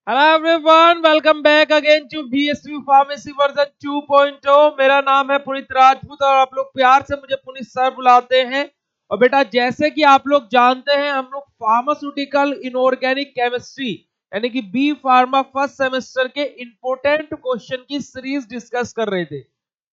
Hello everyone, welcome back again to BSV pharmacy version 2.0। मेरा नाम है पुनीत राजपूत और आप लोग प्यार से मुझे पुनीत सर बुलाते हैं। और बेटा, जैसे कि आप लोग जानते हैं, हम लोग फार्मास्यूटिकल इनऑर्गेनिक केमिस्ट्री यानी कि बी फार्मा फर्स्ट सेमेस्टर के इंपॉर्टेंट क्वेश्चन की सीरीज डिस्कस कर रहे थे।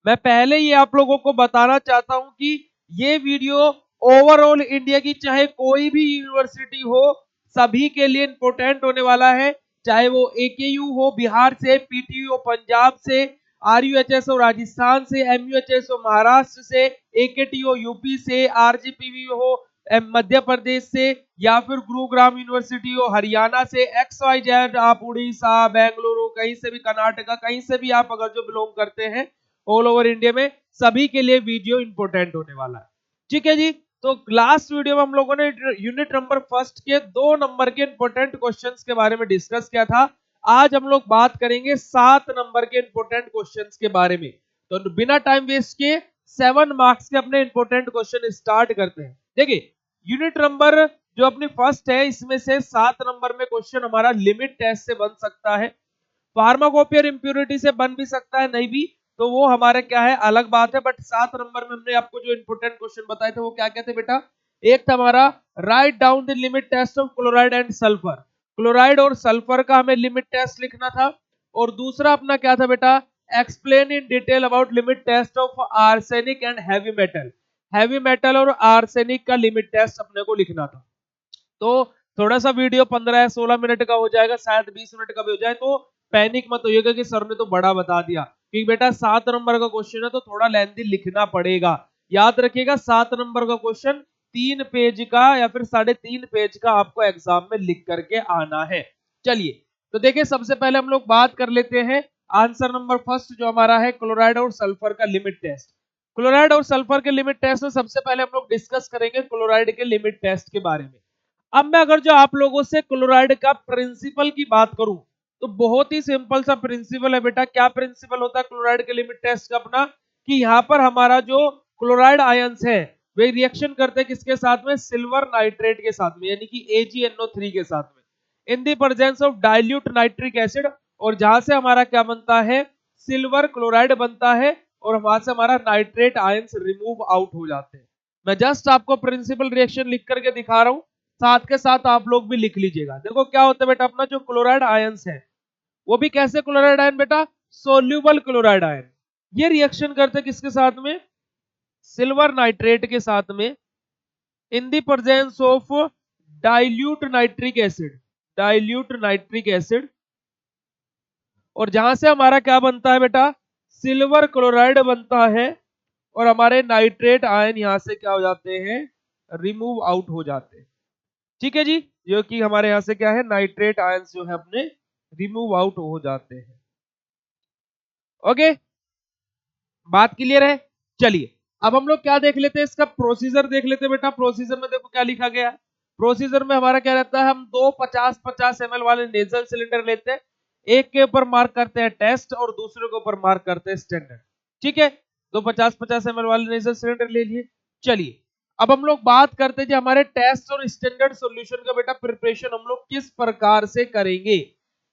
मैं पहले ही आप लोगों को बताना चाहता हूं कि ये वीडियो ओवरऑल इंडिया की चाहे कोई भी यूनिवर्सिटी हो, सभी के लिए इंपॉर्टेंट होने वाला है। चाहे वो एकेयू हो बिहार से, पीटीयू हो पंजाब से, आरयूएचएस हो राजस्थान से, एमयूएचएस हो महाराष्ट्र से, एकेटी हो यूपी से, आरजीपीवी हो मध्य प्रदेश से, या फिर गुरुग्राम यूनिवर्सिटी हो हरियाणा से, एक्स वाई जेड आप उड़ीसा, बेंगलुरु, कहीं से भी, कर्नाटका, कहीं से भी आप अगर जो बिलोंग करते हैं, ऑल ओवर इंडिया में सभी के लिए वीडियो इंपॉर्टेंट होने वाला है। ठीक है जी। तो लास्ट वीडियो में हम लोगों ने यूनिट नंबर फर्स्ट के 2 नंबर के इंपॉर्टेंट क्वेश्चंस के बारे में डिस्कस किया था। आज हम लोग बात करेंगे 7 नंबर के इंपॉर्टेंट क्वेश्चंस के बारे में। तो बिना टाइम वेस्ट किए 7 मार्क्स के अपने इंपॉर्टेंट क्वेश्चन स्टार्ट करते हैं। देखिए, यूनिट नंबर जो अपनी फर्स्ट है, इसमें से 7 नंबर में क्वेश्चन हमारा लिमिट टेस्ट से बन सकता है, फार्माकोपियर इंप्योरिटी से बन भी सकता है, नहीं भी तो वो हमारे क्या है, अलग बात है। बट 7 नंबर में हमने आपको जो इंपोर्टेंट क्वेश्चन बताए थे वो क्या क्या थे बेटा? एक था हमारा write down the limit test of chloride and sulphur. Chloride और सल्फर का हमें लिमिट टेस्ट लिखना था। और दूसरा अपना क्या था बेटा? Explain in detail about limit test of arsenic and heavy metal. Heavy metal और आर्सेनिक का लिमिट टेस्ट अपने को लिखना था। तो थोड़ा सा वीडियो 15 या 16 मिनट का हो जाएगा, शायद 20 मिनट का भी हो जाए, तो पैनिक मत होइएगा कि सर ने तो बड़ा बता दिया, कि बेटा 7 नंबर का क्वेश्चन है तो थोड़ा लेंथी लिखना पड़ेगा। याद रखिएगा 7 नंबर का क्वेश्चन 3 पेज का या फिर 3.5 पेज का आपको एग्जाम में लिख करके आना है। चलिए, तो देखिए, सबसे पहले हम लोग बात कर लेते हैं आंसर नंबर फर्स्ट जो हमारा है क्लोराइड और सल्फर का लिमिट टेस्ट। क्लोराइड और सल्फर के लिमिट टेस्ट में सबसे पहले हम लोग डिस्कस करेंगे क्लोराइड के लिमिट टेस्ट के बारे में। अब मैं अगर जो आप लोगों से क्लोराइड का प्रिंसिपल की बात करूं, तो बहुत ही सिंपल सा प्रिंसिपल है बेटा। क्या प्रिंसिपल होता है क्लोराइड के लिमिट टेस्ट का अपना? कि यहाँ पर हमारा जो क्लोराइड आयंस है वे रिएक्शन करते हैं किसके साथ में? सिल्वर नाइट्रेट के साथ में, यानी कि AgNO3 के साथ में, in the presence of dilute nitric acid. और जहां से हमारा क्या बनता है? सिल्वर क्लोराइड बनता है, और वहां से हमारा नाइट्रेट आयंस रिमूव आउट हो जाते हैं। मैं जस्ट आपको प्रिंसिपल रिएक्शन लिख करके दिखा रहा हूं, साथ के साथ आप लोग भी लिख लीजिएगा। देखो क्या होता है बेटा, अपना जो क्लोराइड आयंस है वो भी कैसे क्लोराइड आयन बेटा? Soluble chloride ion. ये रिएक्शन करते किसके साथ में? सिल्वर नाइट्रेट के साथ में, in the presence of dilute nitric acid. Dilute nitric acid. और जहां से हमारा क्या बनता है बेटा? सिल्वर क्लोराइड बनता है, और हमारे नाइट्रेट आयन यहां से क्या हो जाते हैं? रिमूव आउट हो जाते हैं। ठीक है जी। जो कि हमारे यहां से क्या है, नाइट्रेट आयंस जो है अपने रिमूव आउट हो जाते हैं। ओके, बात क्लियर है। चलिए, अब हम लोग क्या देख लेते हैं, इसका प्रोसीजर देख लेते हैं बेटा। प्रोसीजर में देखो क्या लिखा गया है। प्रोसीजर में हमारा क्या रहता है, हम दो 50-50 ml वाले नेजल सिलेंडर लेते हैं। एक के ऊपर मार्क करते हैं टेस्ट और दूसरे के ऊपर मार्क करते हैं स्टैंडर्ड। ठीक है, दो 50-50 ml वाले नेजल सिलेंडर ले लिए। चलिए, अब हम लोग बात करते हैं कि हमारे टेस्ट और स्टैंडर्ड सॉल्यूशन का बेटा प्रिपरेशन हम लोग किस प्रकार से करेंगे।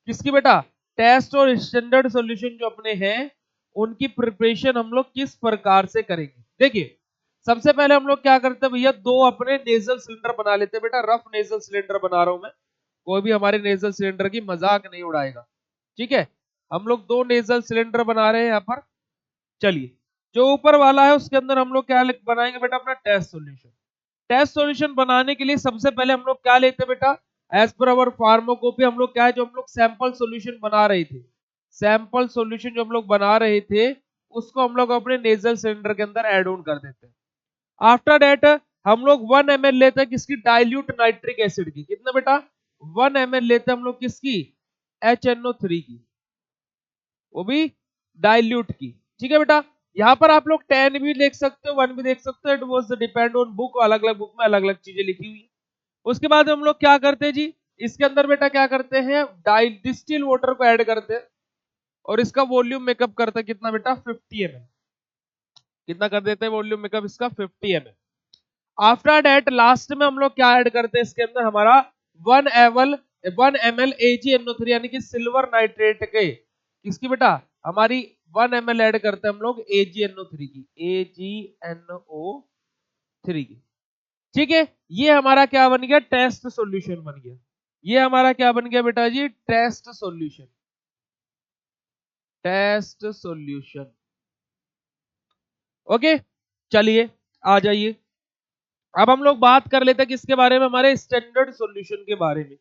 किसकी बेटा? टेस्ट और स्टैंडर्ड सॉल्यूशन जो अपने हैं उनकी प्रिपरेशन हम लोग किस प्रकार से करेंगे। देखिए, सबसे पहले हम लोग क्या करते हैं भैया, दो अपने नेजल सिलेंडर बना लेते हैं बेटा। रफ नेजल सिलेंडर बना रहा हूं मैं, कोई भी हमारे नेजल सिलेंडर की मजाक नहीं उड़ाएगा। ठीक है, हम लोग दो नेजल सिलेंडर बना रहे हैं यहाँ पर। चलिए, जो ऊपर वाला है उसके अंदर हम लोग क्या बनाएंगे बेटा? अपना टेस्ट सॉल्यूशन। टेस्ट सॉल्यूशन बनाने के लिए सबसे पहले हम लोग क्या लेते हैं बेटा? एज पर अवर फार्माकोपी हम लोग क्या है, जो हम लोग सैंपल सॉल्यूशन बना रहे थे, सैंपल सॉल्यूशन जो हम लोग बना रहे थे उसको हम लोग अपने नेजल सिलेंडर के अंदर ऐड ऑन कर देते हैं। आफ्टर दैट हम लोग 1 ml लेते हैं किसकी? डाइल्यूट नाइट्रिक एसिड की। कितना बेटा? 1 ml लेते हैं हम लोग किसकी? HNO3 की, वो भी डाइल्यूट की। ठीक है बेटा, यहाँ पर आप लोग 10 भी लिख सकते हो, 1 भी देख सकते हो। It was depend on book, अलग अलग बुक में अलग अलग चीजें लिखी हुई है। उसके बाद हम लोग क्या करते हैं जी, इसके अंदर बेटा क्या करते हैं, डिस्टिल वाटर को ऐड करते हैं, और इसका वॉल्यूम मेकअप करते हैं कितना बेटा? 50 ml। कितना कर देते हैं वॉल्यूम मेकअप इसका? 50 ml। आफ्टर डेट लास्ट में हम लोग क्या ऐड करते हैं इसके अंदर? हमारा 1 ml 1 ml AgNO3 यानी कि सिल्वर नाइट्रेट के किसकी बेटा हमारी 1 ml ऐड करते हैं हम लोग AgNO3 की, AgNO3 की। ठीक है, ये हमारा क्या बन गया, टेस्ट सॉल्यूशन बन गया। ये हमारा क्या बन गया बेटा जी, test solution, test solution. Okay, चलिए आ जाइए, अब हम लोग बात कर लेते हैं किसके बारे में, हमारे स्टैंडर्ड सॉल्यूशन के बारे में।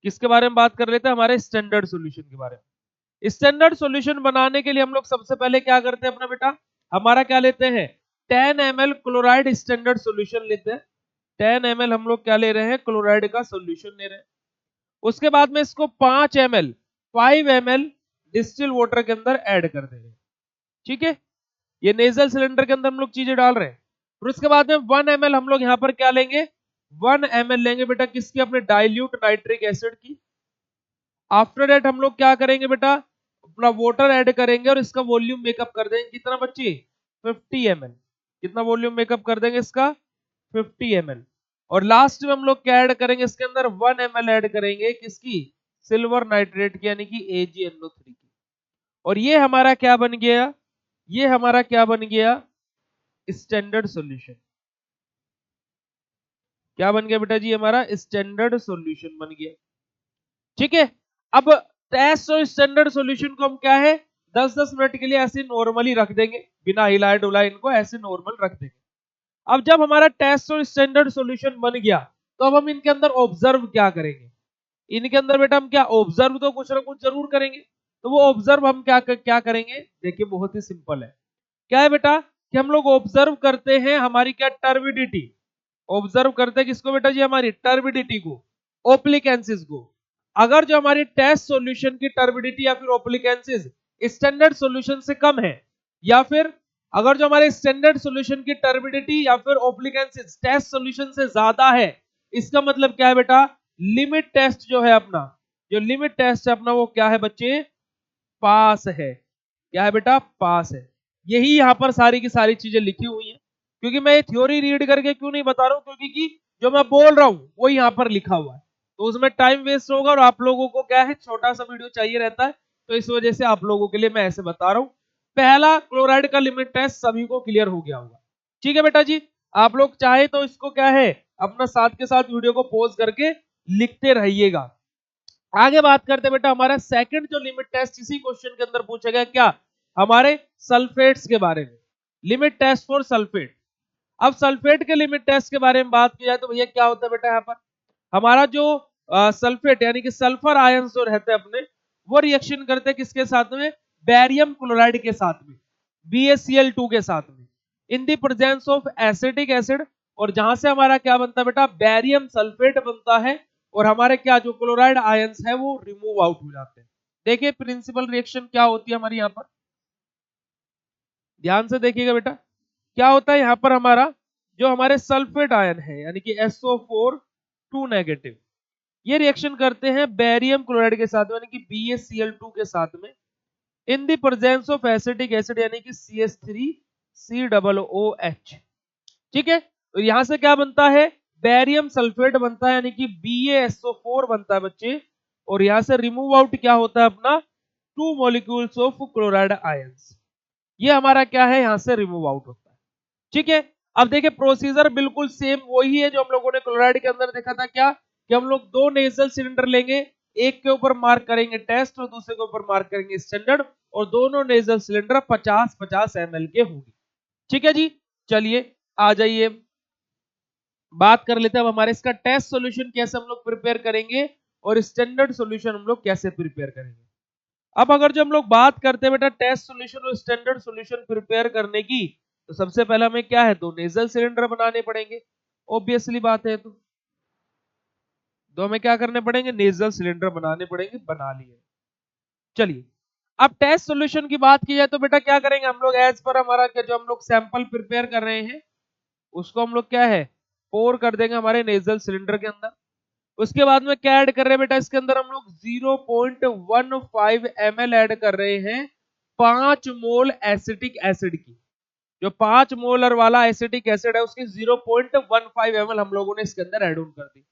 किसके बारे में बात कर लेते हैं, हमारे स्टैंडर्ड सॉल्यूशन के बारे में। स्टैंडर्ड सॉल्यूशन बनाने के लिए हम लोग सबसे पहले क्या करते हैं अपना बेटा, हमारा क्या लेते हैं 10 ml क्लोराइड स्टैंडर्ड सॉल्यूशन लेते हैं। 10 ml हम लोग क्या ले रहे हैं, क्लोराइड का सॉल्यूशन ले रहे हैं। उसके बाद में इसको 5 ml डिस्टिल वाटर के अंदर ऐड कर दे रहे हैं। ठीक है, ये नेजल सिलेंडर के अंदर हम लोग चीजें डाल रहे हैं। फिर उसके बाद में 1 ml हम लोग यहाँ पर क्या लेंगे, 1 ml लेंगे बेटा किसकी, अपने डाइल्यूट नाइट्रिक एसिड की। आफ्टर दैट हम लोग क्या करेंगे बेटा, अपना वाटर ऐड करेंगे और इसका वॉल्यूम मेकअप कर देंगे, कितना बच्ची 50 ml। कितना वॉल्यूम मेकअप कर देंगे इसका, 50 ml। और लास्ट में हम लोग क्या ऐड करेंगे इसके अंदर, 1 ml ऐड करेंगे किसकी, सिल्वर नाइट्रेट की यानी कि AgNO3 की। और ये हमारा क्या बन गया, ये हमारा क्या बन गया, स्टैंडर्ड सॉल्यूशन। क्या बन गया बेटा जी, हमारा स्टैंडर्ड सॉल्यूशन बन गया। ठीक है, अब टेस्ट और स्टैंडर्ड सॉल्यूशन को हम क्या है 10-10 मिनट के लिए ऐसे नॉर्मली रख देंगे, बिना हिलाए डुलाए इनको ऐसे नॉर्मल रख देंगे। अब जब हमारा टेस्ट और स्टैंडर्ड सॉल्यूशन बन गया, तो अब हम इनके अंदर ऑब्जर्व क्या करेंगे, इनके अंदर बेटा हम क्या ऑब्जर्व तो कुछ ना कुछ जरूर करेंगे। तो वो ऑब्जर्व हम क्या करेंगे, देखिए बहुत ही सिंपल है। क्या है बेटा कि हम लोग ऑब्जर्व करते हैं हमारी क्या टर्बिडिटी, ऑब्जर्व करते हैं किसको बेटा जी, हमारी टर्बिडिटी को, ओप्लिकेंसिस को। अगर जो हमारी टेस्ट सॉल्यूशन की टर्बिडिटी या फिर ओप्लिकेंसिस स्टैंडर्ड सॉल्यूशन से कम है, या फिर अगर जो हमारे स्टैंडर्ड सॉल्यूशन की टर्बिडिटी या फिर ओप्लिकेंसिस टेस्ट सॉल्यूशन से ज्यादा है, इसका मतलब क्या है बेटा, लिमिट टेस्ट जो है अपना, जो लिमिट टेस्ट है अपना वो क्या है बच्चे, पास है। क्या है बेटा, पास है। यही यहाँ पर सारी की सारी चीजें लिखी हुई हैं। क्योंकि मैं ये थ्योरी रीड करके क्यों नहीं बता रहा हूँ, क्योंकि जो मैं बोल रहा हूँ वो यहाँ पर लिखा हुआ है, तो उसमें टाइम वेस्ट होगा और आप लोगों को क्या है छोटा सा वीडियो चाहिए रहता है, तो इस वजह से आप लोगों के लिए मैं ऐसे बता रहा हूँ। पहला क्लोराइड का लिमिट टेस्ट सभी को क्लियर हो गया होगा। ठीक है बेटा जी, आप लोग चाहे तो इसको क्या है अपना साथ के साथ वीडियो को पॉज करके लिखते रहिएगा। आगे बात करते हैं बेटा, हमारा सेकंड जो लिमिट टेस्ट इसी क्वेश्चन के अंदर पूछा गया, क्या हमारे सल्फेट्स के बारे में, लिमिट टेस्ट फॉर सल्फेट। अब सल्फेट के लिमिट टेस्ट के बारे में बात की जाए तो भैया क्या होता है बेटा, यहाँ पर हमारा जो सल्फेट यानी कि सल्फर आयंस जो रहते हैं अपने, वो रिएक्शन करते हैं किसके साथ में, बेरियम क्लोराइड के साथ में, BaCl2 के साथ में, in the presence of acetic acid. और जहां से हमारा क्या बनता है बेटा, बेरियम सल्फेट बनता है, और हमारे क्या जो क्लोराइड आयंस है वो रिमूव आउट हो जाते हैं। देखिए प्रिंसिपल रिएक्शन क्या होती है हमारी यहाँ पर, ध्यान से देखिएगा बेटा। क्या होता है यहाँ पर हमारा जो हमारे सल्फेट आयन है यानी कि SO4 2 नेगेटिव, ये रिएक्शन करते हैं बेरियम क्लोराइड के साथ में यानी कि BaCl2 के साथ में, in the presence of acetic acid यानी कि CH3COOH। ठीक है, तो यहां से क्या बनता है, बेरियम सल्फेट बनता है यानी कि BaSO4 बनता है बच्चे, और यहां से रिमूव आउट क्या होता है अपना 2 मॉलिक्यूल्स ऑफ क्लोराइड आयंस, ये हमारा क्या है यहां से रिमूव आउट होता है। ठीक है, अब देखिए प्रोसीजर बिल्कुल सेम वही है जो हम लोगों ने क्लोराइड के अंदर देखा था, क्या कि हम लोग दो नेजल सिलेंडर लेंगे, एक के ऊपर मार्क करेंगे टेस्ट और दूसरे के ऊपर मार्क करेंगे स्टैंडर्ड, और दोनों नेजल सिलेंडर 50-50 ml के होंगे। ठीक है जी, चलिए आ जाइए बात कर लेते हैं अब हमारे इसका टेस्ट सॉल्यूशन कैसे हम लोग प्रिपेयर करेंगे और स्टैंडर्ड सॉल्यूशन हम लोग कैसे प्रिपेयर करेंगे। अब अगर जो हम लोग बात करते हैं बेटा टेस्ट सॉल्यूशन और स्टैंडर्ड सॉल्यूशन प्रिपेयर करने की, तो सबसे पहले हमें क्या है, दो नेजल सिलेंडर बनाने पड़ेंगे। ऑब्वियसली बात है, तो दो हमें क्या करने पड़ेंगे, नेजल सिलेंडर बनाने पड़ेंगे, बना लिए। चलिए अब टेस्ट सॉल्यूशन की बात की जाए तो बेटा क्या करेंगे हम लोग, एज पर हमारा क्या जो हम लोग सैंपल प्रिपेयर कर रहे हैं उसको हम लोग क्या है पोर कर देंगे हमारे नेजल सिलेंडर के अंदर। उसके बाद में क्या ऐड कर रहे हैं बेटा, इसके अंदर हम लोग 0.15 ml ऐड कर रहे हैं 5 मोल एसिटिक एसिड की। जो 5 मोलर वाला एसिटिक एसिड है उसकी 0.15 ml हम लोगों ने इसके अंदर ऐड ऑन कर दी।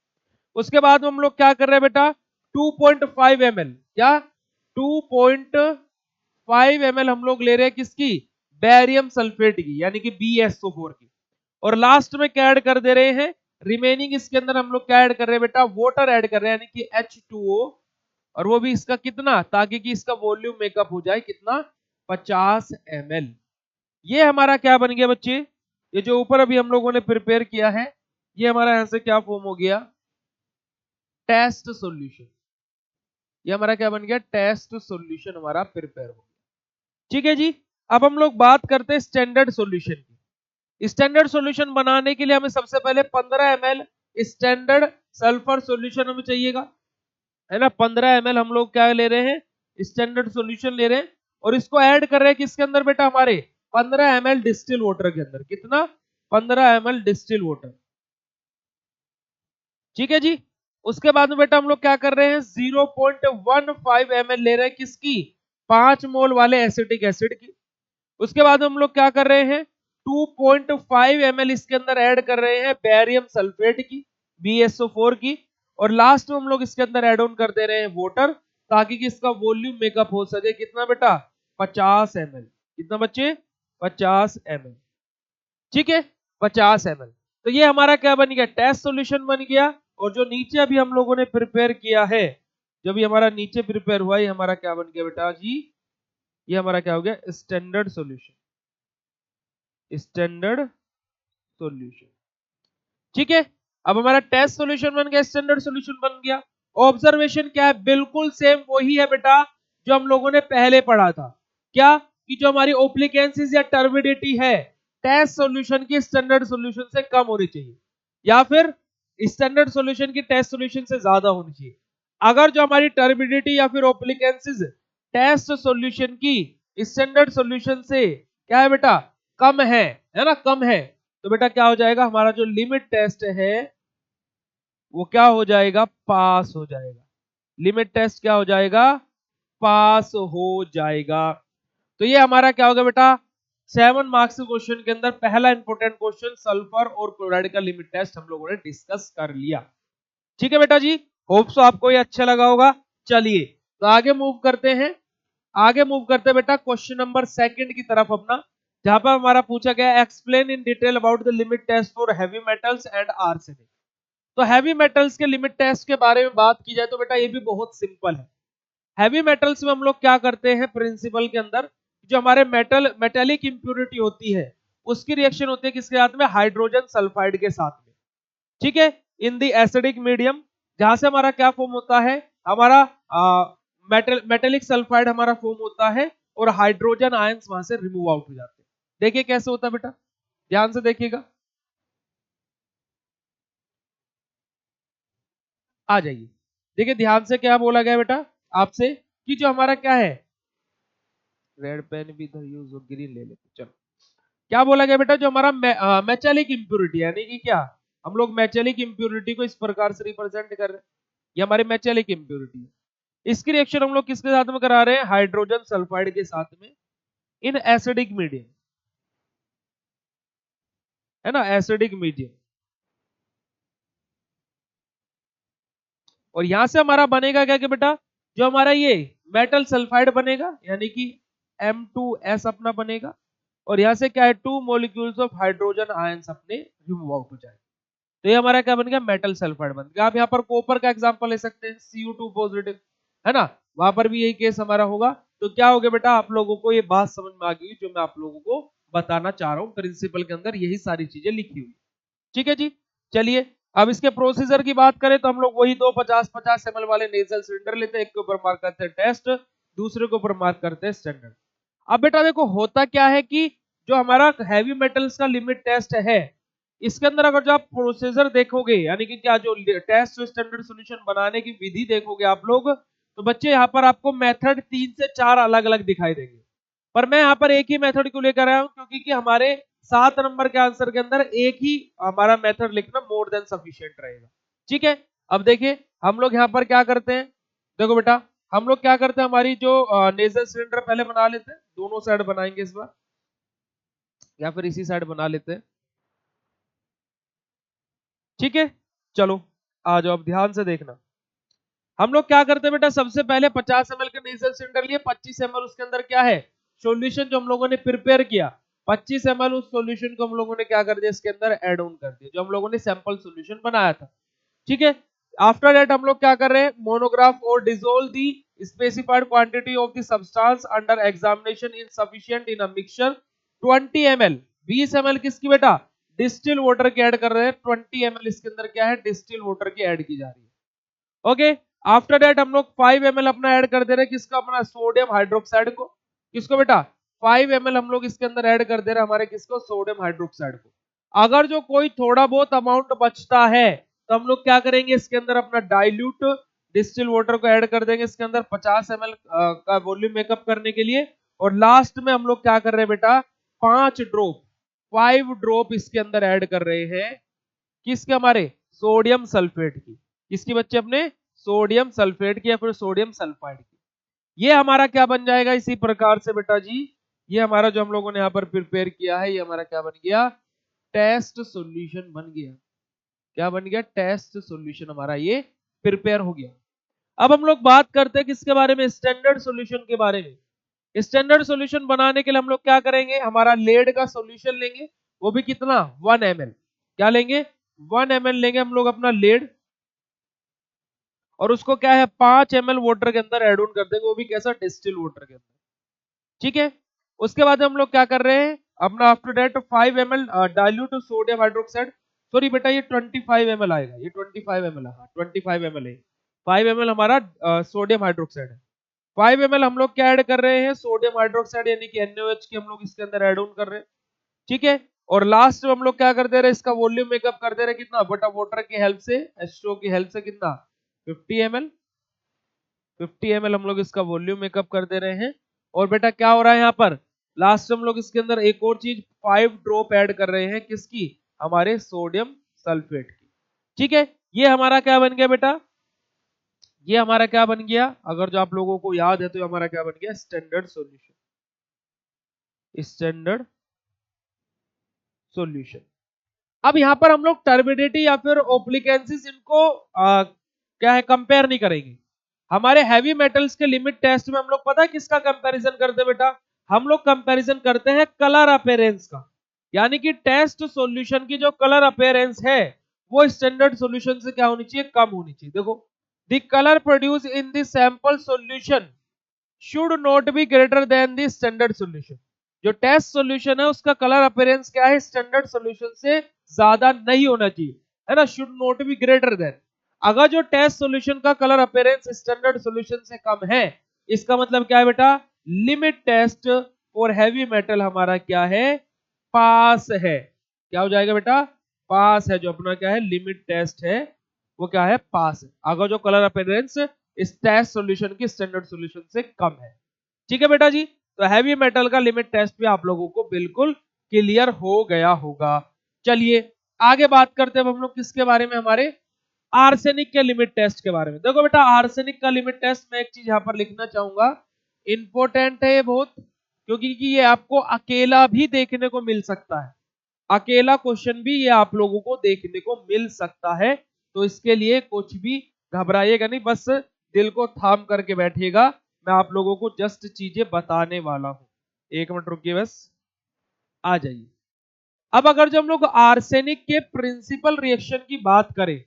उसके बाद हम लोग क्या कर रहे हैं बेटा, 2.5 ml, क्या 2.5 ml हम लोग ले रहे हैं किसकी, बेरियम सल्फेट की, यानी कि BSO4 की। और लास्ट में क्या ऐड कर दे रहे हैं, रिमेनिंग इसके अंदर हम लोग क्या ऐड कर रहे हैं बेटा, वाटर ऐड कर रहे हैं, यानी कि H2O, और वो भी इसका कितना, ताकि कि इसका वॉल्यूम मेकअप हो जाए कितना, 50 ml। ये हमारा क्या बन गया बच्चे, ये जो ऊपर अभी हम लोगों ने प्रिपेयर किया है, ये हमारा यहां से क्या फॉर्म हो गया, टेस्ट सॉल्यूशन। ये हमारा क्या बन गया, टेस्ट सॉल्यूशन हमारा प्रिपेयर हो गया। ठीक है जी। अब हम लोग बात करते हैं स्टैंडर्ड सॉल्यूशन की। स्टैंडर्ड सॉल्यूशन बनाने के लिए हमें सबसे पहले 15 ml स्टैंडर्ड सल्फर सॉल्यूशन हमें चाहिएगा, है ना। 15 ml हम लोग क्या ले रहे हैं, स्टैंडर्ड सॉल्यूशन ले रहे हैं, और इसको ऐड कर रहे हैं किसके अंदर बेटा, हमारे 15 ml डिस्टिल वाटर के अंदर। कितना, 15 ml डिस्टिल वाटर। ठीक है जी। उसके बाद में बेटा हम लोग क्या कर रहे हैं, 0.15 ml ले रहे हैं किसकी, 5 मोल वाले एसिटिक एसिड की। उसके बाद हम लोग क्या कर रहे हैं, 2.5 ml इसके अंदर ऐड कर रहे हैं बेरियम सल्फेट की, BSO4 की। और लास्ट में हम लोग इसके अंदर ऐड ऑन कर दे रहे हैं वाटर, ताकि कि इसका वॉल्यूम मेकअप हो सके कितना बेटा, 50 ml। कितना बच्चे, 50 ml। ठीक है, 50 ml। तो ये हमारा क्या बन गया, टेस्ट सॉल्यूशन बन गया। और जो नीचे अभी हम लोगों ने प्रिपेयर किया है, जो भी हमारा नीचे प्रिपेयर हुआ, ये हमारा क्या बन गया बेटा जी, ये हमारा क्या हो गया, स्टैंडर्ड सॉल्यूशन, स्टैंडर्ड सॉल्यूशन। ठीक है। अब हमारा टेस्ट सॉल्यूशन बन गया, स्टैंडर्ड सॉल्यूशन बन गया। ऑब्जर्वेशन क्या है, बिल्कुल सेम वही है बेटा जो हम लोगों ने पहले पढ़ा था। क्या, कि जो हमारी ओप्लीकेंसीज या टर्बिडिटी है, टेस्ट सॉल्यूशन की स्टैंडर्ड सॉल्यूशन से कम होनी चाहिए, या फिर स्टैंडर्ड सॉल्यूशन की टेस्ट सॉल्यूशन से ज्यादा होनी चाहिए। अगर जो हमारी टर्बिडिटी या फिर ओप्लीकेंसीज टेस्ट सॉल्यूशन की स्टैंडर्ड सॉल्यूशन से क्या है बेटा, कम है ना, कम है, तो बेटा क्या हो जाएगा, हमारा जो लिमिट टेस्ट है वो क्या हो जाएगा, पास हो जाएगा। लिमिट टेस्ट क्या हो जाएगा, पास हो जाएगा। तो ये हमारा क्या होगा बेटा, 7 मार्क्स के क्वेश्चन के अंदर पहला इंपॉर्टेंट क्वेश्चन सल्फर और क्लोराइड का लिमिट टेस्ट हम लोगों ने डिस्कस कर लिया। ठीक है बेटा जी, होप सो आपको ये अच्छा लगा होगा। चलिए तो आगे मूव करते हैं, आगे मूव करते हैं बेटा क्वेश्चन नंबर सेकंड की तरफ अपना, जहां पर हमारा पूछा गया explain in detail about the limit test for heavy metals and arsenic. तो हैवी मेटल्स के लिमिट टेस्ट के बारे में बात की जाए तो बेटा ये भी बहुत सिंपल है। हैवी मेटल्स में हम लोग क्या करते हैं, प्रिंसिपल के अंदर जो हमारे मेटेलिक इंप्योरिटी होती है, उसकी रिएक्शन होती है किसके साथ में, हाइड्रोजन सल्फाइड के साथ में। ठीक है, इन दी एसिडिक मीडियम, जहां से हमारा क्या फॉर्म होता है, हमारा मेटेलिक सल्फाइड हमारा फॉर्म होता है, और हाइड्रोजन आयंस वहां से रिमूव आउट हो जाते हैं। देखिए कैसे होता है बेटा, ध्यान से देखिएगा, आ जाइए। देखिए ध्यान से क्या बोला गया बेटा आपसे, कि जो हमारा क्या है, रेड पेन भी इधर यूज हो, ग्रीन ले लेते, चलो। क्या बोला गया बेटा, जो हमारा मेटेलिक इंप्योरिटी, यानी कि क्या, हम लोग मेटेलिक इंप्योरिटी को इस प्रकार से रिप्रेजेंट कर रहे हैं, ये हमारी मेटेलिक इंप्योरिटी है। इसकी रिएक्शन हम लोग किसके साथ में करा रहे हैं, हाइड्रोजन सल्फाइड के साथ में, इन एसिडिक मीडियम, है ना, एसिडिक मीडियम। और यहां से हमारा बनेगा क्या कि बेटा, जो हमारा ये मेटल सल्फाइड बनेगा, यानी कि M2S अपना बनेगा, और यहां से क्या है, 2 मॉलिक्यूल्स ऑफ हाइड्रोजन आयंस अपने रिमूव आउट हो जाएंगे। तो ये हमारा क्या बन गया, मेटल सल्फाइड बन गया। आप यहाँ पर कॉपर का एग्जांपल ले सकते हैं, Cu2 पॉजिटिव, है ना, वहां पर भी यही केस हमारा होगा। तो क्या हो गया बेटा, आप लोगों को ये बात समझ में आ गई जो मैं आप लोगों को बताना चाह रहा हूँ, प्रिंसिपल के अंदर यही सारी चीजें लिखी हुई। ठीक है जी। चलिए अब इसके प्रोसीजर की बात करें तो हम लोग वही दो 50-50 ml वाले नेजल सिलेंडर लेते हैं, एक के ऊपर मार्क करते हैं टेस्ट, दूसरे के ऊपर मार्क करते हैं स्टैंडर्ड। अब बेटा देखो होता क्या है कि जो हमारा हैवी मेटल्स का लिमिट टेस्ट है, इसके अंदर अगर जो आप प्रोसीजर देखोगे, यानी कि क्या जो टेस्ट स्टैंडर्ड सॉल्यूशन बनाने की विधि देखोगे आप लोग, तो बच्चे यहाँ पर आपको मेथड 3 से 4 अलग अलग दिखाई देंगे। पर मैं यहाँ पर एक ही मेथड क्यों लेकर आया हूँ, क्योंकि कि हमारे 7 नंबर के आंसर के अंदर एक ही हमारा मेथड लिखना मोर देन सफिशिएंट रहेगा। ठीक है, अब देखिए हम लोग यहाँ पर क्या करते हैं, देखो बेटा हम लोग क्या करते हैं, हमारी जो नेजल सिलेंडर पहले बना लेते हैं, दोनों साइड बनाएंगे इस बार, या फिर इसी साइड बना लेते हैं। ठीक है, चलो आ जाओ अब ध्यान से देखना। हम लोग क्या करते हैं बेटा, सबसे पहले 50 ml का नेजल सिलेंडर लिए, 25 ml उसके अंदर क्या है, सॉल्यूशन जो हम लोगों ने प्रिपेयर किया, 25 ml उस सॉल्यूशन को हम लोगों ने क्या कर दिया, इसके अंदर ऐड ऑन कर दिया, जो हम लोगों ने सैंपल सॉल्यूशन बनाया था। ठीक है, आफ्टर दैट हम लोग क्या कर रहे हैं, मोनोग्राफ और dissolve the specified quantity of the substance under examination in sufficient in a mixture 20 ml, 20 ml किसकी बेटा, डिस्टिल वाटर की ऐड कर रहे हैं, 20 ml इसके अंदर क्या है, डिस्टिल वाटर की ऐड की जा रही है। ओके, आफ्टर दैट हम लोग 5 ml अपना ऐड कर दे रहे हैं, किसका, अपना सोडियम हाइड्रोक्साइड को, किसको बेटा, 5 ml हम लोग इसके अंदर ऐड कर दे रहे हैं, हमारे किसको, सोडियम हाइड्रोक्साइड को। अगर जो कोई थोड़ा बहुत अमाउंट बचता है तो हम लोग क्या करेंगे, इसके अंदर अपना डाइल्यूट डिस्टिल वाटर को ऐड कर देंगे इसके अंदर 50 ml का वॉल्यूम मेकअप करने के लिए, और लास्ट में हम लोग क्या कर रहे हैं बेटा, 5 ड्रॉप इसके अंदर ऐड कर रहे हैं, किसके, हमारे सोडियम सल्फेट की, किसकी बच्चे, अपने सोडियम सल्फेट की या फिर सोडियम सल्फाइड की। ये हमारा क्या बन जाएगा इसी प्रकार से बेटा जी, ये हमारा जो हम लोगों ने यहाँ पर प्रिपेयर किया है, ये हमारा क्या बन गया, टेस्ट सॉल्यूशन बन गया। क्या बन गया, टेस्ट सॉल्यूशन हमारा ये प्रिपेयर हो गया। अब हम लोग बात करते हैं किसके बारे में, स्टैंडर्ड सॉल्यूशन के बारे में। स्टैंडर्ड सॉल्यूशन बनाने के लिए हम लोग क्या करेंगे, हमारा लेड का सॉल्यूशन लेंगे, वो भी कितना, 1 ml, क्या लेंगे, 1 ml लेंगे हम लोग अपना लेड, और उसको क्या है 5 ml वाटर के अंदर एड ऑन कर देंगे, वो भी कैसा, डिस्टिल वाटर के अंदर। ठीक है, उसके बाद हम लोग क्या कर रहे हैं, अपना after that 5 ml dilute sodium hydroxide, sorry बेटा ये 25 ml आएगा, ये 25 ml है, 25 ml है, 5 ml हमारा सोडियम हाइड्रोक्साइड है। 5 ml हम लोग क्या ऐड कर रहे हैं, सोडियम हाइड्रोक्साइड यानी कि NaOH की हम लोग इसके अंदर ऐड ऑन कर रहे हैं। ठीक है, और लास्ट में हम लोग क्या कर दे रहे हैं, इसका वॉल्यूम मेकअप कर दे रहे हैं, कितना, बटा वाटर की हेल्प से, H2O की हेल्प से, कितना, 50 ml, 50 ml हम लोग इसका वॉल्यूम मेकअप कर दे रहे हैं। और बेटा क्या हो रहा है यहाँ पर, लास्ट हम लोग इसके अंदर एक और चीज 5 ड्रॉप ऐड कर रहे हैं, किसकी, हमारे सोडियम सल्फेट की। ठीक है, ये हमारा क्या बन गया बेटा, ये हमारा क्या बन गया, अगर जो आप लोगों को याद है तो हमारा क्या बन गया, स्टैंडर्ड सॉल्यूशन, स्टैंडर्ड सॉल्यूशन। अब यहाँ पर हम लोग टर्बिडिटी या फिर ओप्लिकेंसिस इनको क्या है, कंपेयर नहीं करेंगे। हमारे हैवी मेटल्स के लिमिट टेस्ट में हम लोग पता है किसका कंपैरिजन करते हैं बेटा, हम लोग कंपैरिजन करते हैं कलर अपीयरेंस का, यानी कि टेस्ट सॉल्यूशन की जो कलर अपीयरेंस है वो स्टैंडर्ड सॉल्यूशन से क्या होनी चाहिए, कम होनी चाहिए। देखो, the colour produce in the sample solution should not be greater then the standard solution. जो टेस्ट सॉल्यूशन है उसका कलर अपीयरेंस क्या है, स्टैंडर्ड सॉल्यूशन से ज्यादा नहीं होना चाहिए, है ना, should not be greater than. अगर जो टेस्ट सॉल्यूशन का कलर अपीयरेंस स्टैंडर्ड सॉल्यूशन से कम है, इसका मतलब क्या है बेटा, limit test for heavy metal हमारा क्या है, पास है। क्या हो जाएगा बेटा, पास है, जो अपना क्या है लिमिट टेस्ट है वो क्या है, पास है, अगर जो कलर अपीयरेंस इस टेस्ट सॉल्यूशन की स्टैंडर्ड सॉल्यूशन से कम है। ठीक है बेटा जी, तो हैवी मेटल का लिमिट टेस्ट भी आप लोगों को बिल्कुल क्लियर हो गया होगा। चलिए आगे बात करते हैं हम लोग किसके बारे में, हमारे आर्सेनिक के लिमिट टेस्ट के बारे में। देखो बेटा, आर्सेनिक का लिमिट टेस्ट मैं एक चीज यहाँ पर लिखना चाहूंगा, इंपॉर्टेंट है ये बहुत, क्योंकि ये आपको अकेला भी देखने को मिल सकता है, अकेला क्वेश्चन भी ये आप लोगों को देखने को मिल सकता है, तो इसके लिए कुछ भी घबराइएगा नहीं, बस दिल को थाम करके बैठिएगा, मैं आप लोगों को जस्ट चीजें बताने वाला हूं। एक मिनट रुकिए बस, आ जाइए। अब अगर जो हम लोग आर्सेनिक के प्रिंसिपल रिएक्शन की बात करें,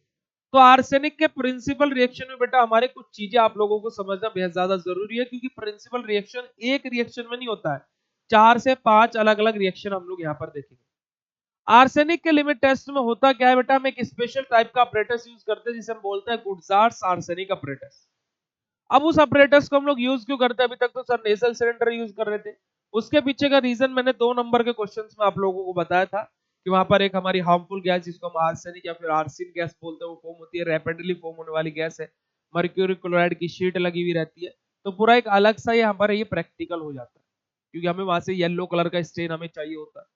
तो आर्सेनिक के प्रिंसिपल रिएक्शन में बेटा हमारे कुछ चीजें आप लोगों को समझना बेहद ज्यादा जरूरी है, क्योंकि प्रिंसिपल रिएक्शन एक रिएक्शन में नहीं होता है, 4 से 5 अलग अलग रिएक्शन हम लोग यहाँ पर देखेंगे। आर्सेनिक के लिमिट टेस्ट में होता क्या है बेटा, हम एक स्पेशल टाइप का अपरेटस यूज करते हैं जिसे हम बोलते हैं गुड्जार्ट्स आर्सेनिक अपरेटस। अब उस अपरेटस को हम लोग यूज क्यों करते हैं, अभी तक तो सर नेसल सिलेंडर यूज कर रहे थे, उसके पीछे का रीजन मैंने 2 नंबर के क्वेश्चंस में आप लोगों को बताया था, कि वहां पर एक हमारी हार्मफुल गैस जिसको हम आर्सेनिक या फिर आर्सिन गैस बोलते हैं वो फॉर्म होती है, रैपिडली फॉर्म होने वाली गैस है, मर्क्यूरी क्लोराइड की शीट लगी हुई रहती है, तो पूरा एक अलग सा ये हमारा ये प्रैक्टिकल हो जाता है, क्योंकि हमें वहां से येलो कलर का स्टेन हमें चाहिए होता है।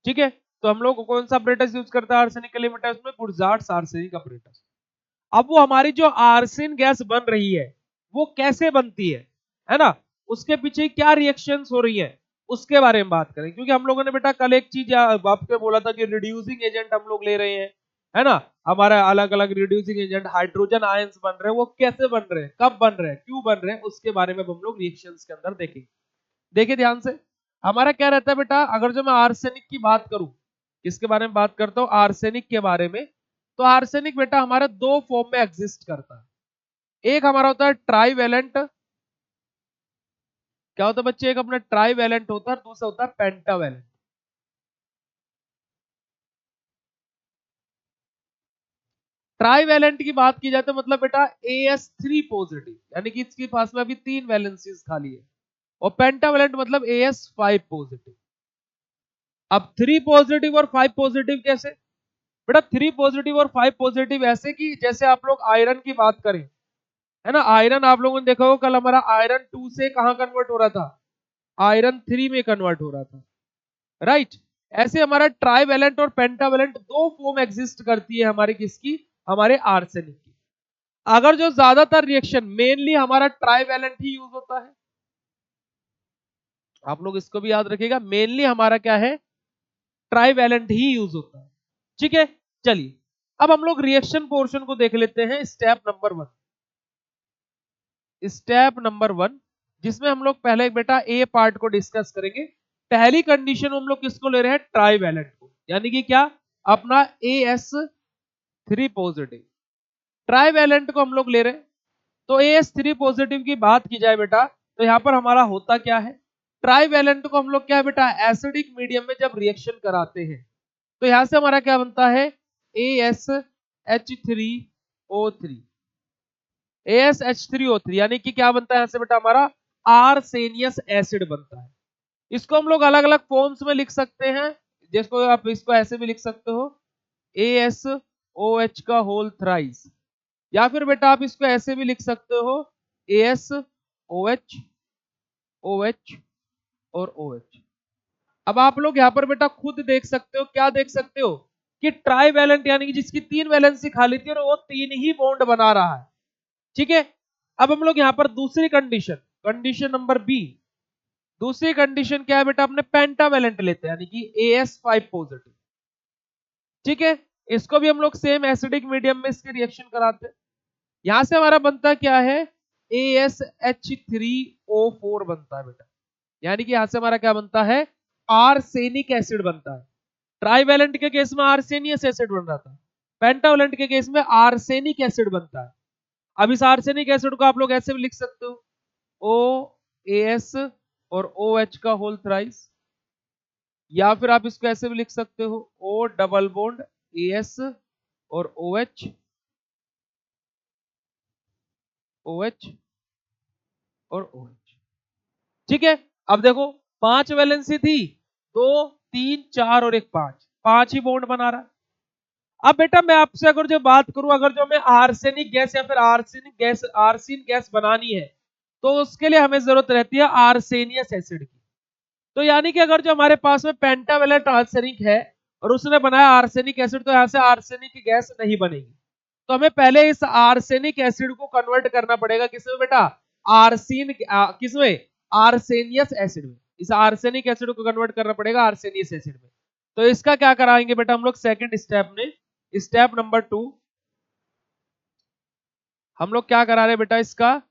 ठीक है, तो हम लोग कौन सा अपरेटस यूज करता है आर्सेनिक के लिमिट टेस्ट में, गुड्जार्ट्स आर्सेनिक अपरेटस। अब वो हमारी जो आर्सिन गैस बन रही है वो कैसे बनती है ना, उसके पीछे क्या रिएक्शंस हो रही है उसके बारे में बात करें, क्योंकि हम लोगों ने बेटा कल एक चीज आपके बोला था कि रिड्यूसिंग एजेंट हम लोग ले रहे हैं, है ना, हमारा अलग अलग रिड्यूसिंग एजेंट हाइड्रोजन आयंस बन रहे हैं, वो कैसे बन रहे हैं, कब बन रहे हैं, क्यों बन रहे हैं, उसके बारे में हम लोग रिएक्शंस के अंदर देखेंगे। देखिए ध्यान से, हमारा क्या रहता है बेटा, अगर जो मैं आर्सेनिक की बात करूं, किसके बारे में बात करता हूं, आर्सेनिक के बारे में, तो आर्सेनिक बेटा हमारा दो फॉर्म में एग्जिस्ट करता है। एक हमारा होता है ट्राईवैलेंट, क्या होता है बच्चे, एक अपना ट्राईवैलेंट होता है, दूसरा होता है पेंटावैलेंट। ट्राईवैलेंट की बात की जाए तो मतलब बेटा AS3 पॉजिटिव, यानी कि इसके पास में अभी 3 वैलेंसीज खाली है, और पेंटावैलेंट मतलब AS5 पॉजिटिव। अब 3 पॉजिटिव और 5 पॉजिटिव कैसे बेटा, 3 पॉजिटिव और 5 पॉजिटिव ऐसे कि जैसे आप लोग आयरन की बात करें, है ना, आयरन आप लोगों ने देखा होगा, कल हमारा आयरन 2 से कहां कन्वर्ट हो रहा था, आयरन 3 में कन्वर्ट हो रहा था, राइट। ऐसे हमारा ट्राईवैलेंट और पेंटावैलेंट दो फॉर्म एग्जिस्ट करती है हमारे किसकी, हमारे आर्सेनिक की। अगर जो ज्यादातर रिएक्शन मेनली हमारा ट्राईवैलेंट ही यूज होता है, आप लोग इसको भी याद रखिएगा, मेनली हमारा क्या है, ट्राईवैलेंट ही यूज होता है, ठीक है। चलिए अब हम लोग रिएक्शन पोर्शन को देख लेते हैं, स्टेप नंबर 1, स्टेप नंबर 1, जिसमें हम लोग पहले बेटा ए पार्ट को डिस्कस करेंगे। पहली कंडीशन हम लोग किसको ले रहे हैं, ट्राईवैलेंट को, यानी कि क्या, अपना AS3 पॉजिटिव, ट्राईवैलेंट को हम लोग ले रहे हैं। तो AS3 पॉजिटिव की बात की जाए बेटा, तो यहां पर हमारा होता क्या है, ट्राईवैलेंट को हम लोग क्या है बेटा, एसिडिक मीडियम में जब रिएक्शन कराते हैं, तो यहां से हमारा क्या बनता है, ASH3O3, ASH3O3, यानी कि क्या बनता है यहां से बेटा, हमारा आर्सेनियस एसिड बनता है। इसको हम लोग अलग अलग फॉर्म्स में लिख सकते हैं, जिसको आप इसको ऐसे भी लिख सकते हो, ASOH का होल थ्राइस, या फिर बेटा आप इसको ऐसे भी लिख सकते हो, ASOH, OH और OH। अब आप लोग यहाँ पर बेटा खुद देख सकते हो, क्या देख सकते हो, कि ट्राईवैलेंट यानी कि जिसकी 3 वैलेंसी खाली थी और वो 3 ही बॉन्ड बना रहा है, ठीक है। अब हम लोग यहाँ पर दूसरी कंडीशन, कंडीशन नंबर बी, दूसरी कंडीशन क्या है बेटा, अपने पेंटावैलेंट लेते हैं, यानी कि AS5 पॉजिटिव, ठीक है। इसको भी हम लोग सेम एसिडिक मीडियम में इसके रिएक्शन कराते हैं। यहां से हमारा बनता क्या है, ASH3O4 बनता है बेटा, यानी कि यहां से हमारा क्या बनता है, आर्सेनिक एसिड बनता है। ट्राईवैलेंट के केस में आर्सेनियस एसिड बन रहा था, पेंटावैलेंट के केस में आर्सेनिक एसिड बनता है। अब इस आर्सेनिक एसिड को आप लोग ऐसे भी लिख सकते हो, OAS और OH का होल थ्राइस, या फिर आप इसको ऐसे भी लिख सकते हो, O डबल बॉन्ड AS और OH, OH और OH, ठीक है। अब देखो 5 वैलेंसी थी, 2 3 4 और एक 5, 5 ही बॉन्ड बना रहा है। अब बेटा मैं आपसे अगर जो बात करूं, अगर जो हमें आर्सेनिक गैस या फिर आर्सेनिक गैस, आर्सिन गैस बनानी है, तो उसके लिए हमें जरूरत रहती है आर्सेनियस एसिड की। तो यानी कि अगर जो हमारे पास में पेंटावैलेंट आर्सेनिक है और उसने बनाया आर्सेनिक एसिड, तो यहां से आर्सेनिक की गैस नहीं बनेगी। तो हमें पहले इस आर्सेनिक एसिड को कन्वर्ट करना पड़ेगा किसमें बेटा, आर्सिन, किसमें, आर्सेनियस एसिड में। इस आर्सेनिक एसिड को कन्वर्ट करना पड़ेगा आर्सेनियस एसिड में। तो इसका क्या कराएंगे बेटा हम लोग सेकंड स्टेप में, स्टेप नंबर 2, हम लोग क्या करा रहे हैं बेटा, इसका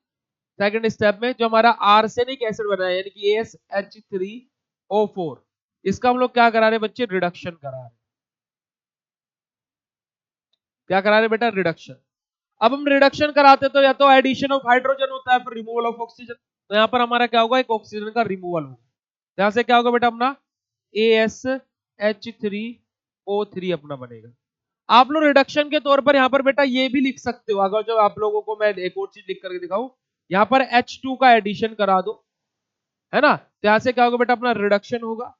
सेकंड स्टेप में जो हमारा आर्सेनिक एसिड बना है, यानी कि ASH3O4, इसका हम लोग क्या करा रहे हैं बच्चे, रिडक्शन करा रहे हैं। क्या करा रहे हैं बेटा, रिडक्शन। अब हम रिडक्शन कराते तो या तो एडिशन ऑफ हाइड्रोजन होता है, फिर रिमूवल ऑफ ऑक्सीजन। तो यहाँ पर हमारा क्या होगा, एक ऑक्सीजन का रिमूवल होगा। यहां से क्या होगा बेटा, अपना ASH3O3 अपना बनेगा। आप लोग रिडक्शन के तौर पर यहाँ पर बेटा ये भी लिख सकते हो, अगर जो आप लोगों को मैं एक और चीज लिख करके दिखाऊं, यहाँ पर H2 का एडिशन करा दो, है ना। तो यहां से क्या होगा बेटा, अपना रिडक्शन होगा।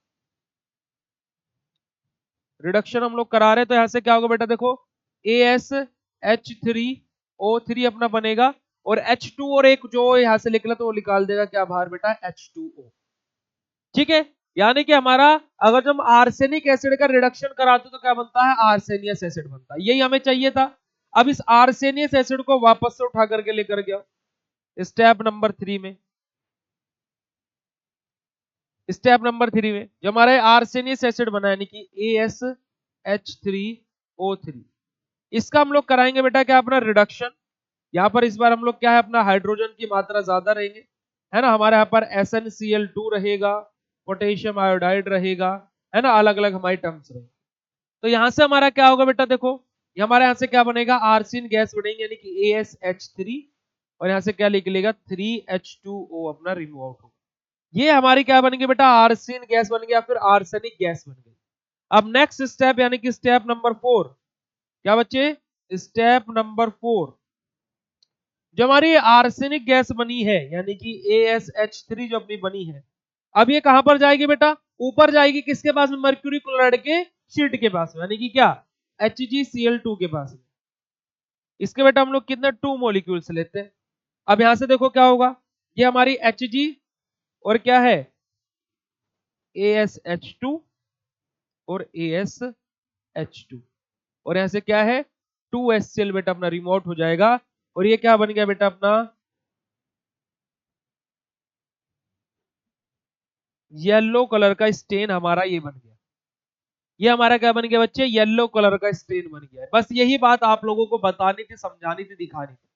रिडक्शन हम लोग करा रहे हैं, तो यहां से क्या होगा बेटा, देखो ASH3O3 अपना बनेगा, और H2 और एक जो यहां से निकला तो वो निकाल देगा क्या बाहर बेटा, H2O, ठीक है। यानी कि हमारा, अगर जब हम आर्सेनिक एसिड का रिडक्शन कराते तो क्या बनता है, आर्सेनियस एसिड बनता है, यही हमें चाहिए था। अब इस आर्सेनियस एसिड को वापस से उठा करके लेकर गया स्टेप नंबर 3 में, स्टेप नंबर 3 में जो हमारा आर्सेनियस एसिड बना, यानी कि ASH3O3, इसका हम लोग कराएंगे बेटा क्या अपना रिडक्शन। यहाँ पर इस बार हम लोग क्या है अपना हाइड्रोजन की मात्रा ज्यादा रहेंगे, है ना, हमारे यहाँ पर SnCl2 रहेगा, पोटेशियम आयोडाइड रहेगा, है ना, अलग अलग हमारी टर्म्स रहेंगे। तो यहाँ से हमारा क्या होगा बेटा, देखो ये हमारे यहाँ से क्या बनेगा, आर्सिन गैस बनेगी यानी कि ASH3, और यहाँ से क्या लिख लेगा 3H2O अपना रिमूव आउट होगा। ये हमारी क्या बनेगी बेटा, आर्सिन गैस बन गई या फिर आर्सेनिक गैस बन गई। अब नेक्स्ट स्टेप यानी कि स्टेप नंबर 4, क्या बच्चे, स्टेप नंबर 4, जो हमारी आर्सेनिक गैस बनी है यानी कि ASH3 जो अपनी बनी है, अब ये कहां पर जाएगी बेटा, ऊपर जाएगी किसके पास में, मर्क्यूरी क्लोराइड के शीट के पास में, यानी कि क्या HgCl2 के पास में। इसके बेटा हम लोग कितने 2 मॉलिक्यूल्स लेते हैं। अब यहां से देखो क्या होगा, ये हमारी Hg और क्या है ASH2 और ASH2, और यहां से क्या है 2HCl बेटा अपना रिमूव हो जाएगा, और ये क्या बन गया बेटा अपना येलो कलर का स्टेन हमारा ये बन गया। ये हमारा क्या बन गया बच्चे, येलो कलर का स्टेन बन गया है। बस यही बात आप लोगों को बतानी थी, समझानी थी, दिखानी थी,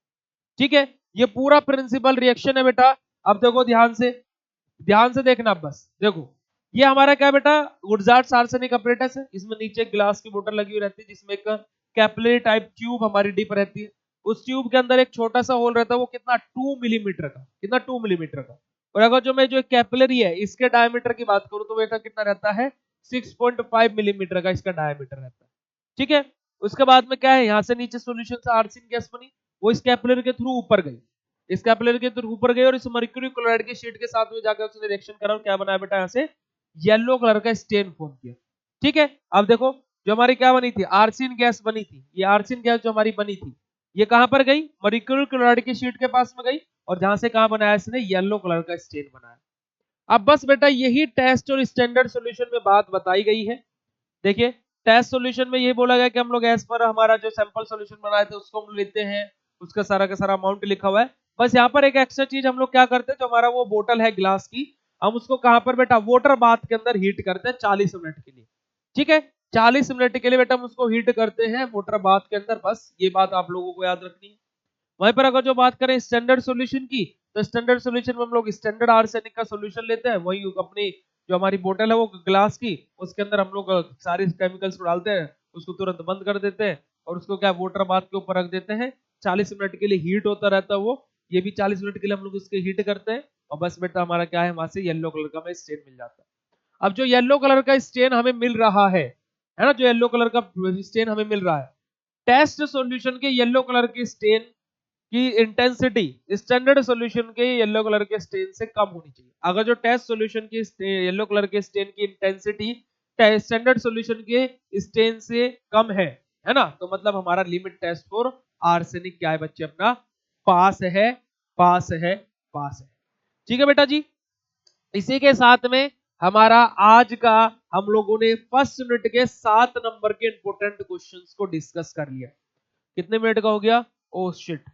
ठीक है। ये पूरा प्रिंसिपल रिएक्शन है बेटा। अब देखो ध्यान से देखना, बस देखो ये हमारा क्या बेटा, गुडजार्ट्स आर्सेनिक अपरेटस है। इसमें नीचे ग्लास की बोतल लगी हुई रहती है जिसमें एक कैपिलरी टाइप ट्यूब हमारी डिप रहती है। उस ट्यूब के अंदर एक छोटा सा होल रहता है, वो कितना 2 मिलीमीटर का, कितना 2 मिलीमीटर का। और अगर जो मैं जो कैपिलरी है इसके डायमीटर की बात करूं तो बेटा कितना रहता है 6.5 मिलीमीटर का इसका डायमीटर रहता है, ठीक है। उसके बाद में क्या है, यहाँ से नीचे सोल्यूशन से आर्सिन गैस बनी, वो इस कैपिलरी के थ्रू ऊपर गई, इस कैपिलरी के थ्रू ऊपर गई और इस मर्क्यूरी क्लोराइड की शीट के साथ में जाकर उसने रिएक्शन करा और क्या बनाया बेटा, यहाँ से येलो कलर का स्टेन फॉर्म किया, ठीक है। अब देखो जो हमारी क्या बनी थी, आर्सिन गैस बनी थी, ये आर्सिन गैस जो हमारी बनी थी ये कहां पर गई, मर्क्यूरी क्लोराइड की शीट के पास में गई, और जहां से कहां बनाया इसने येलो कलर का स्टेन बनाया। अब बस बेटा यही टेस्ट और स्टैंडर्ड सॉल्यूशन में बात बताई गई है। देखिए टेस्ट सॉल्यूशन में ये बोला गया कि हम लोग एज पर हमारा जो सैंपल सॉल्यूशन बनाए थे उसको हम लेते हैं, उसका सारा का सारा अमाउंट लिखा हुआ है। बस यहाँ पर एक एक्स्ट्रा चीज हम लोग क्या करते हैं, जो हमारा वो बोतल है ग्लास की, हम उसको कहां पर बेटा वाटर बाथ के अंदर हीट करते हैं 40 मिनट के लिए, ठीक है। 40 मिनट के लिए बेटा हम उसको हीट करते हैं वाटर बाथ के अंदर, बस ये बात आप लोगों को याद रखनी है। वहीं पर अगर जो बात करें स्टैंडर्ड सॉल्यूशन की, तो स्टैंडर्ड सॉल्यूशन में हम लोग स्टैंडर्ड आर्सेनिक का सॉल्यूशन लेते हैं, वही अपनी जो हमारी बोतल है वो ग्लास की, उसके अंदर हम लोग सारे केमिकल्स को डालते हैं, उसको तुरंत बंद कर देते हैं और उसको क्या वाटर बाथ के ऊपर रख देते हैं, 40 मिनट के लिए हीट होता रहता है वो, ये भी 40 मिनट के लिए हम लोग उसके हीट करते हैं, और बस बेटा हमारा क्या है वहां से येलो कलर का हमें स्टेन मिल जाता है। अब जो येलो कलर का स्टेन हमें मिल रहा है ना, जो येलो कलर का स्टेन हमें मिल रहा है, टेस्ट सॉल्यूशन के येलो कलर के स्टेन की इंटेंसिटी स्टैंडर्ड सॉल्यूशन के येलो कलर के स्टेन से कम होनी चाहिए। अगर जो टेस्ट सॉल्यूशन की येलो कलर के स्टेन की इंटेंसिटी स्टैंडर्ड सॉल्यूशन के स्टेन से कम है ना, तो मतलब हमारा लिमिट टेस्ट फॉर आर्सेनिक क्या है बच्चे, अपना पास है, पास है, पास है, ठीक है बेटा जी। इसी के साथ में हमारा आज का हम लोगों ने फर्स्ट यूनिट के 7 नंबर के इंपोर्टेंट क्वेश्चंस को डिस्कस कर लिया। कितने मिनट का हो गया, ओ शिट,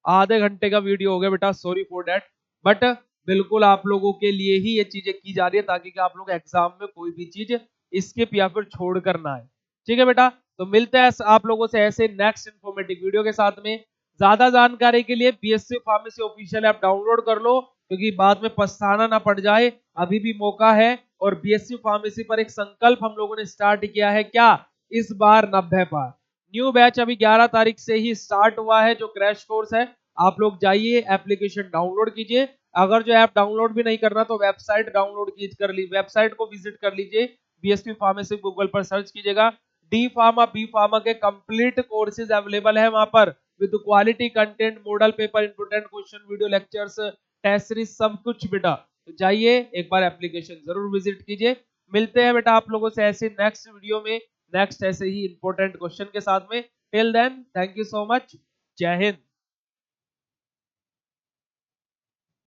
आधे घंटे का वीडियो हो गया बेटा, सॉरी फॉर दैट, बट बिल्कुल आप लोगों के लिए ही ये चीजें की जा रही है ताकि कि आप लोग एग्जाम में कोई भी चीज स्किप या फिर छोड़ कर ना आए, ठीक है बेटा। तो मिलते हैं आप लोगों से ऐसे नेक्स्ट इंफॉर्मेटिव वीडियो के साथ में। ज्यादा जानकारी के लिए BSc pharmacy official app download कर लो, क्योंकि बाद में पछताना ना पड़ जाए, अभी भी मौका है। और बीएससी फार्मेसी पर एक संकल्प हम लोगों ने स्टार्ट किया है, क्या, इस बार 90 पार। न्यू बैच अभी 11 तारीख से ही स्टार्ट हुआ है, जो क्रैश कोर्स है, आप लोग जाइए एप्लीकेशन डाउनलोड कीजिए। अगर जो ऐप डाउनलोड भी नहीं करना तो वेबसाइट डाउनलोड कर ली, वेबसाइट को विजिट कर लीजिए, बीएसपी फार्मेसी गूगल पर सर्च कीजिएगा, डी फार्मा बी फार्मा के कंप्लीट कोर्सेज अवेलेबल है वहां पर, with quality content, model paper, important question, video lectures, test series, सब कुछ बेटा। तो जाइए एक बार एप्लीकेशन जरूर विजिट कीजिए। मिलते हैं बेटा आप लोगों से ऐसे नेक्स्ट वीडियो में, नेक्स्ट ऐसे ही इंपॉर्टेंट क्वेश्चन के साथ में। Till then thank you so much, जय हिंद।